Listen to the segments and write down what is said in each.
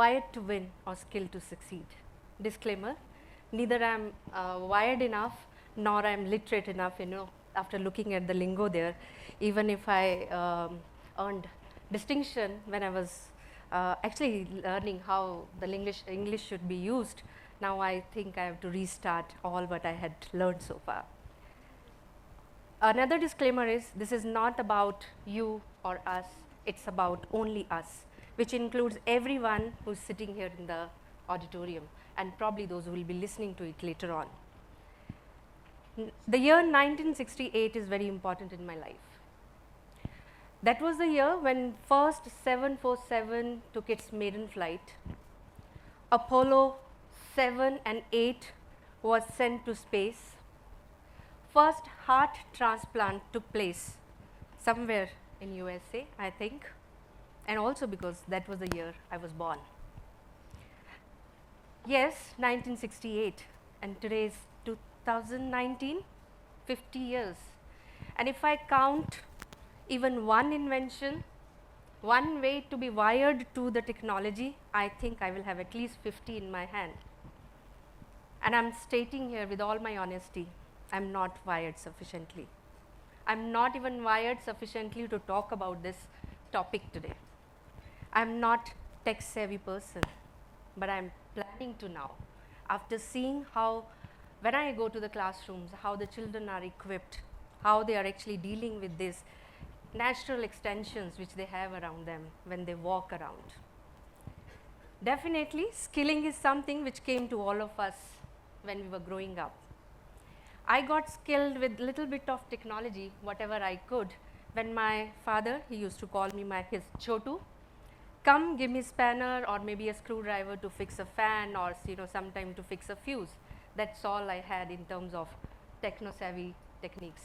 wired to win or skilled to succeed. Disclaimer, neither I am wired enough nor I am literate enough, after looking at the lingo there. Even if I earned distinction when I was actually learning how the English should be used, now I think I have to restart all what I had learned so far. Another disclaimer is this is not about you or us, it's about only us, which includes everyone who's sitting here in the auditorium and probably those who will be listening to it later on. The year 1968 is very important in my life. That was the year when first 747 took its maiden flight. Apollo 7 and 8 was sent to space. First heart transplant took place somewhere in USA, I think, and also because that was the year I was born. Yes, 1968, and today is 2019, 50 years. And if I count even one invention, one way to be wired to the technology, I think I will have at least 50 in my hand. And I'm stating here with all my honesty, I'm not wired sufficiently. I'm not even wired sufficiently to talk about this topic today. I'm not tech savvy person, but I'm planning to now. After seeing how, when I go to the classrooms, how the children are equipped, how they are actually dealing with these natural extensions which they have around them when they walk around. Definitely, skilling is something which came to all of us when we were growing up. I got skilled with little bit of technology, whatever I could, when my father, he used to call me his chotu, come give me spanner or maybe a screwdriver to fix a fan or sometime to fix a fuse. That's all I had in terms of techno-savvy techniques.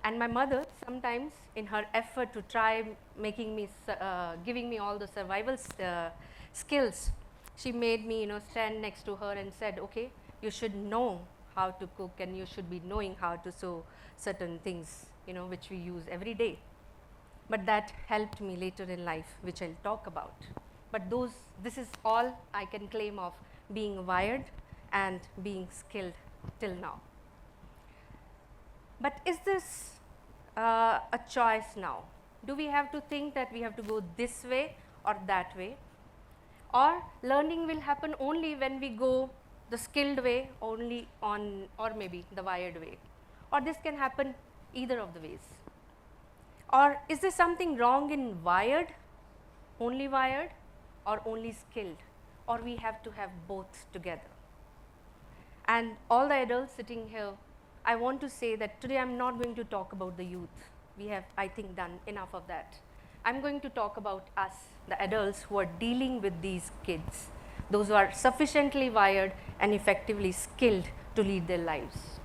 And my mother, sometimes in her effort to try making me, giving me all the survival skills, she made me stand next to her and said, okay, you should know how to cook and you should be knowing how to sew certain things which we use every day. But that helped me later in life, which I'll talk about. But this is all I can claim of being wired and being skilled till now. But is this a choice now? Do we have to think that we have to go this way or that way? Or learning will happen only when we go the skilled way only on, or maybe the wired way? Or this can happen either of the ways? Or is there something wrong in wired, only wired, or only skilled? Or we have to have both together? And all the adults sitting here, I want to say that today I'm not going to talk about the youth. We have, I think, done enough of that. I'm going to talk about us, the adults who are dealing with these kids, those who are sufficiently wired and effectively skilled to lead their lives.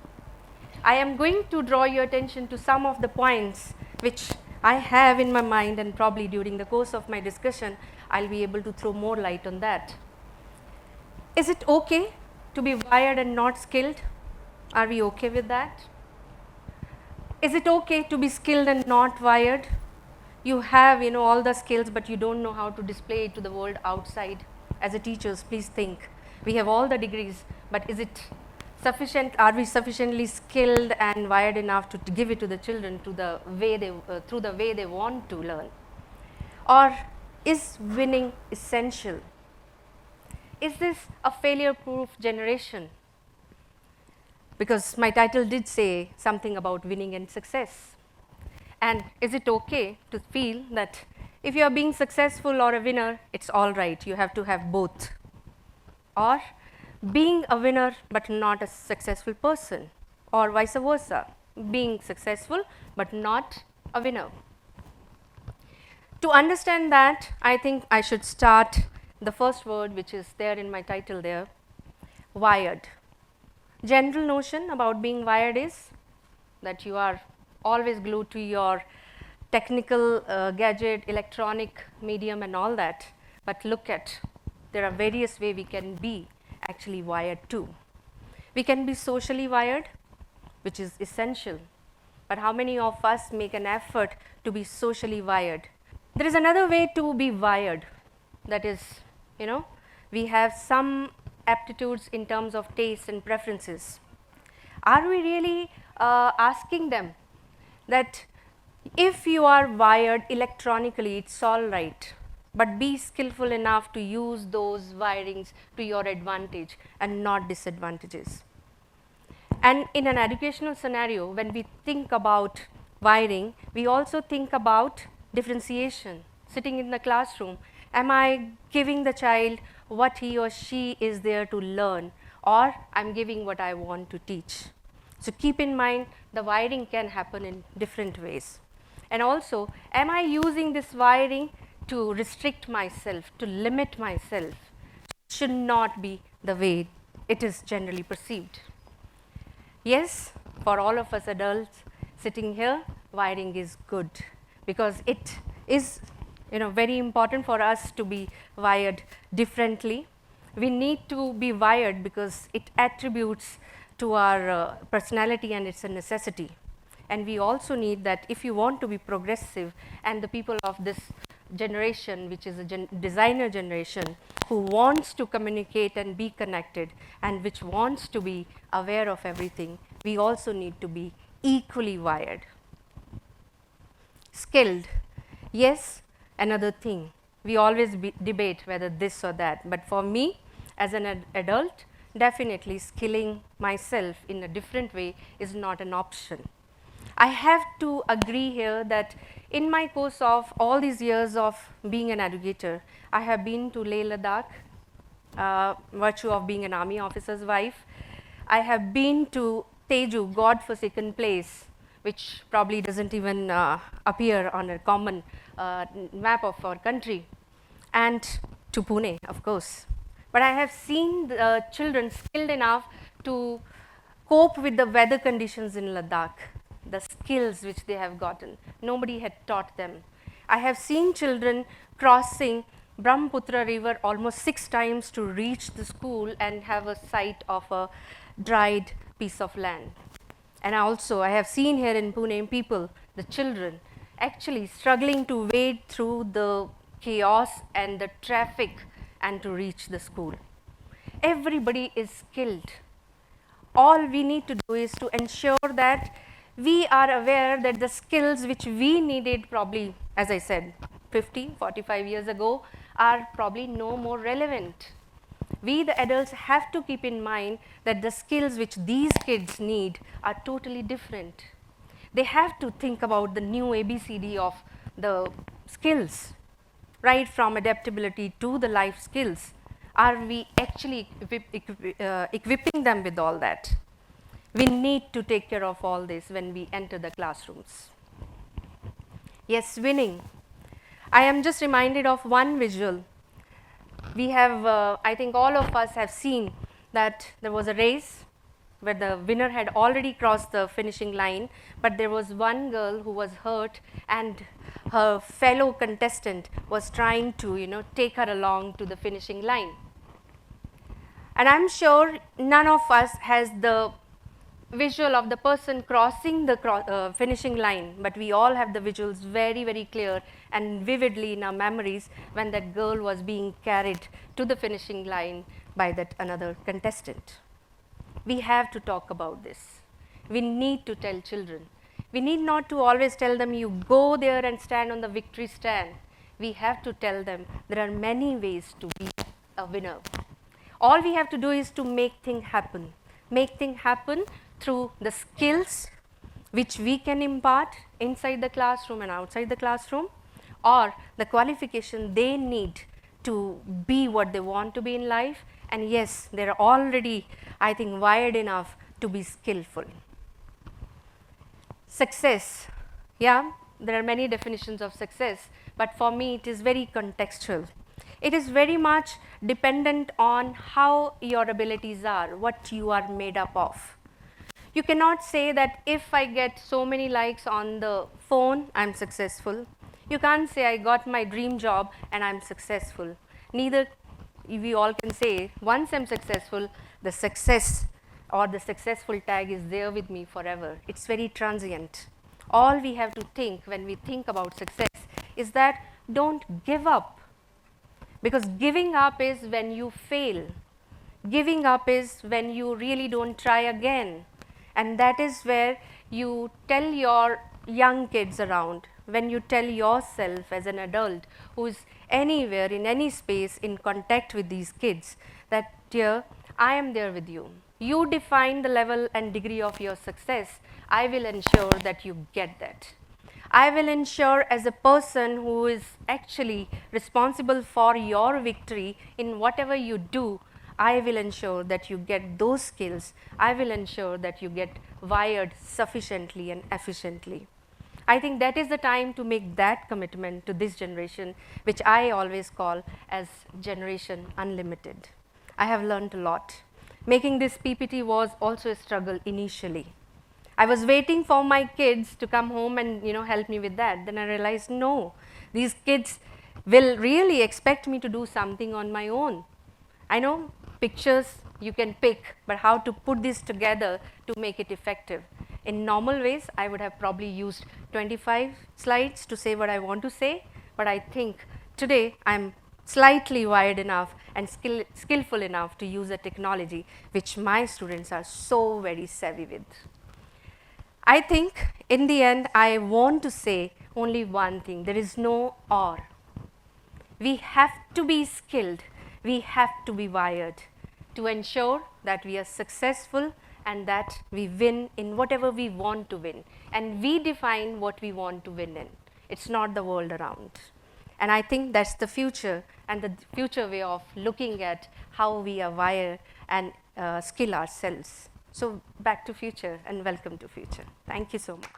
I am going to draw your attention to some of the points which I have in my mind, and probably during the course of my discussion, I'll be able to throw more light on that. Is it okay to be wired and not skilled? Are we okay with that? Is it okay to be skilled and not wired? You have all the skills, but you don't know how to display it to the world outside. As a teachers, please think, we have all the degrees, but is it sufficient? Are we sufficiently skilled and wired enough to give it to the children through the way they want to learn? Or is winning essential? Is this a failure-proof generation? Because my title did say something about winning and success. And is it okay to feel that if you are being successful or a winner, it's all right, you have to have both? Or being a winner but not a successful person, or vice versa, being successful but not a winner? To understand that, I think I should start the first word which is there in my title there, wired. General notion about being wired is that you are always glued to your technical gadget, electronic medium and all that, but look at, there are various ways we can be actually wired too. We can be socially wired, which is essential, but how many of us make an effort to be socially wired? There is another way to be wired, that is you know, we have some aptitudes in terms of taste and preferences. Are we really asking them that if you are wired electronically, it's all right, but be skillful enough to use those wirings to your advantage and not disadvantages? And in an educational scenario, when we think about wiring, we also think about differentiation. Sitting in the classroom, am I giving the child what he or she is there to learn, or I'm giving what I want to teach? So keep in mind, the wiring can happen in different ways. And also, am I using this wiring to restrict myself, to limit myself? Should not be the way it is generally perceived. Yes, for all of us adults sitting here, wiring is good, because it is, very important for us to be wired differently. We need to be wired because it attributes to our personality, and it's a necessity. And we also need that if you want to be progressive, and the people of this generation, which is a designer generation, who wants to communicate and be connected, and which wants to be aware of everything, we also need to be equally wired. Skilled, yes, another thing. We always debate whether this or that, but for me as an adult, definitely skilling myself in a different way is not an option. I have to agree here that in my course of all these years of being an educator, I have been to Leh Ladakh, virtue of being an army officer's wife. I have been to Teju, God-forsaken place, which probably doesn't even appear on a common map of our country, and to Pune, of course. But I have seen the children skilled enough to cope with the weather conditions in Ladakh, the skills which they have gotten. Nobody had taught them. I have seen children crossing Brahmaputra river almost 6 times to reach the school and have a sight of a dried piece of land. And I have seen here in Pune people, the children, actually struggling to wade through the chaos and the traffic and to reach the school. Everybody is skilled. All we need to do is to ensure that we are aware that the skills which we needed probably, as I said, 50, 45 years ago, are probably no more relevant. We, the adults, have to keep in mind that the skills which these kids need are totally different. They have to think about the new ABCD of the skills, right from adaptability to the life skills. Are we actually equipping them with all that? We need to take care of all this when we enter the classrooms. Yes, winning. I am just reminded of one visual. We have, I think all of us have seen that there was a race where the winner had already crossed the finishing line, but there was one girl who was hurt, and her fellow contestant was trying to, take her along to the finishing line. And I'm sure none of us has the visual of the person crossing the finishing line, but we all have the visuals very, very clear and vividly in our memories when that girl was being carried to the finishing line by that another contestant. We have to talk about this. We need to tell children. We need not to always tell them, you go there and stand on the victory stand. We have to tell them there are many ways to be a winner. All we have to do is to make things happen. Make things happen through the skills which we can impart inside the classroom and outside the classroom, or the qualification they need to be what they want to be in life. And yes, they are already, I think, wired enough to be skillful. Success. Yeah, there are many definitions of success, but for me it is very contextual. It is very much dependent on how your abilities are, what you are made up of. You cannot say that if I get so many likes on the phone, I'm successful. You can't say I got my dream job and I'm successful. Neither we all can say once I'm successful, the success or the successful tag is there with me forever. It's very transient. All we have to think when we think about success is that don't give up. Because giving up is when you fail. Giving up is when you really don't try again. And that is where you tell your young kids around, when you tell yourself as an adult who is anywhere in any space in contact with these kids, that dear, I am there with you. You define the level and degree of your success. I will ensure that you get that. I will ensure, as a person who is actually responsible for your victory in whatever you do, I will ensure that you get those skills. I will ensure that you get wired sufficiently and efficiently. I think that is the time to make that commitment to this generation, which I always call as Generation Unlimited. I have learned a lot. Making this PPT was also a struggle initially. I was waiting for my kids to come home and help me with that. Then I realized, no, these kids will really expect me to do something on my own. I know pictures you can pick, but how to put this together to make it effective. In normal ways, I would have probably used 25 slides to say what I want to say, but I think today I'm slightly wired enough and skillful enough to use a technology which my students are so very savvy with. I think in the end, I want to say only one thing: there is no or. We have to be skilled, we have to be wired to ensure that we are successful and that we win in whatever we want to win. And we define what we want to win in. It's not the world around. And I think that's the future, and the future way of looking at how we are wired and skill ourselves. So back to future and welcome to future. Thank you so much.